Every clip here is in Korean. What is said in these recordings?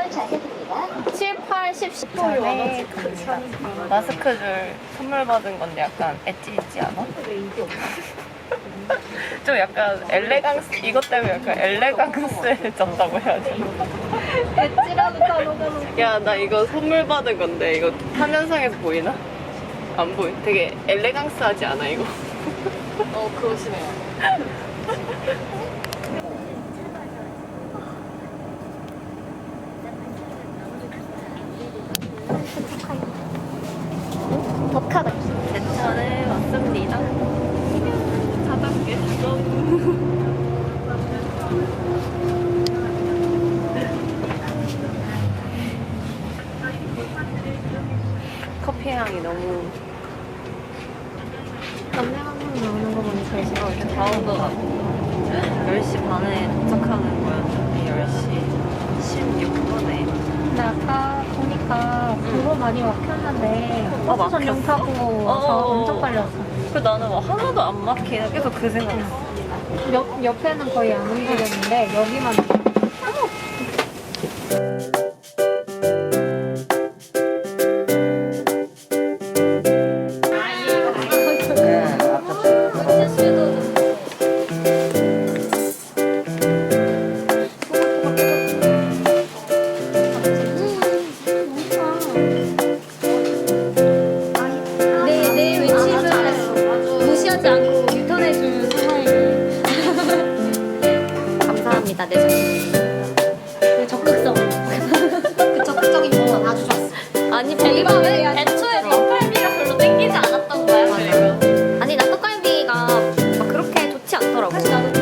7, 8, 10, 10전에 마스크줄 선물 받은 건데 약간 엣지 있지 않아? 좀 약간 엘레강스, 이것 때문에 약간 엘레강스해졌다고 해야 되나? 엣지라는 단어가 야, 나 이거 선물 받은 건데 이거 화면상에서 보이나? 안 보이. 되게 엘레강스하지 않아 이거? 그러시네요. 덕하다. 제천에 왔습니다. 찾았겠어. 커피 향이 너무 담배 한번 나오는 거 보니까 이제 이렇게 다 온 것 같고 10시 반에 도착하는 거였는데 10시 16분에 근데 아까 보니까 도로 많이 막혔는데 버스 막혔어? 전용 타고 와서 엄청 빨렸어. 그 나는 막 하나도 안 막히네. 계속 그 생각했어. 옆에는 거의 안 움직였는데 여기만 내 외침을 무시하지 않고 유턴해준 상황이 감사합니다. 내 자신. 그 적극성. 그 적극적인 부분 아주 좋았어. 아니, 이거 왜 애초에 떡갈비가 별로 땡기지 않았던 거야, 그리고. 아니 나 떡갈비가 막 그렇게 좋지 않더라고. 사실 나도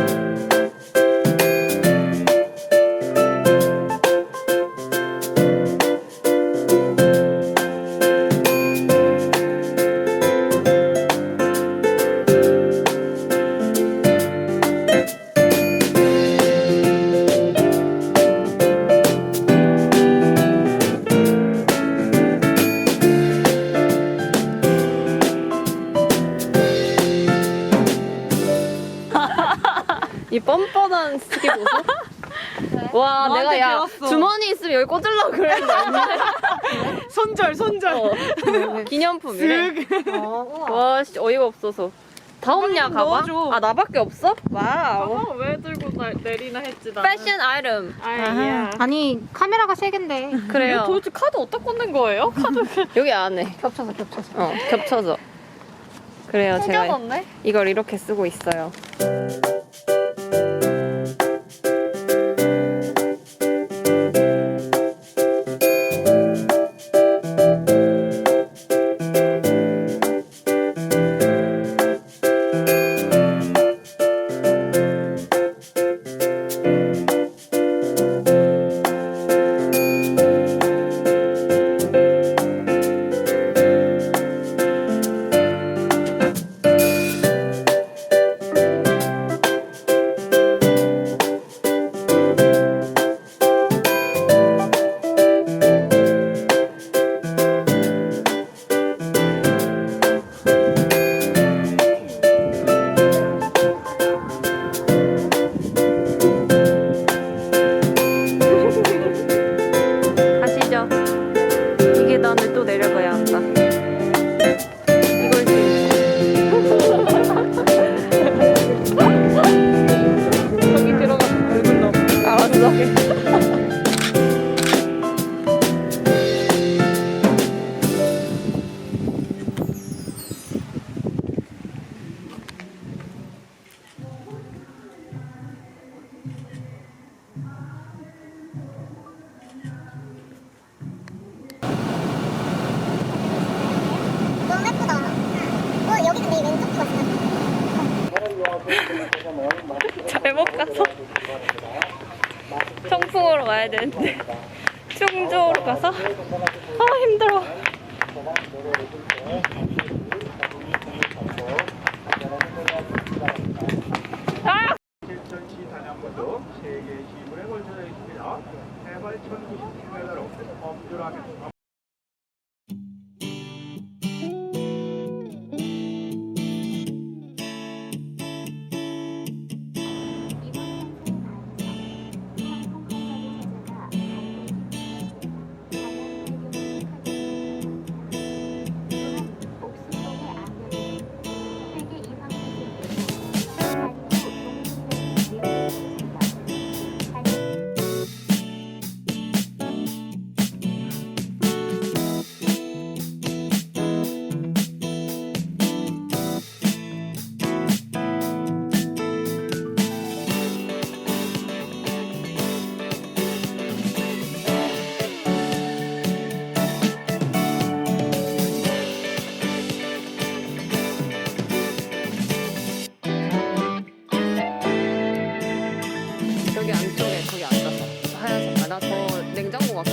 이 뻔뻔한 스틱 보소? 와, 내가 야 배웠어. 주머니 있으면 여기 꽂으려고 그랬는데 손절. 기념품이래. 와, 씨, 어이가 없어서. 다 없냐, 좀 가방? 넣어줘. 아, 나밖에 없어? 와우. 가방 왜 들고 내리나 했지 나는. 패션 아이템. 아이야. 아니 카메라가 세 갠데 그래요. 도대체 카드 어디다 꽂는 거예요? 카드 여기 안에. 겹쳐서 겹쳐져. 그래요, 제가 숨겨놨네? 이걸 이렇게 쓰고 있어요. 가시죠. 이게 나는 또 내려가야 한다. 이걸 저기 들어가서 붉은 너. 알았어. 너무 예쁘다. 여기 근데 이 왼쪽 거 잘못 가서 청풍으로 가야 되는데 충주로 가서 힘들어. 실전시 단양군도 세계 시물에 걸쳐져 있습니다. 해발 1097m로 엄중하게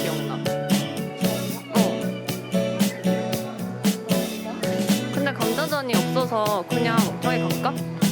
기억나. 어. 근데 감자전이 없어서 그냥 저희 갈까?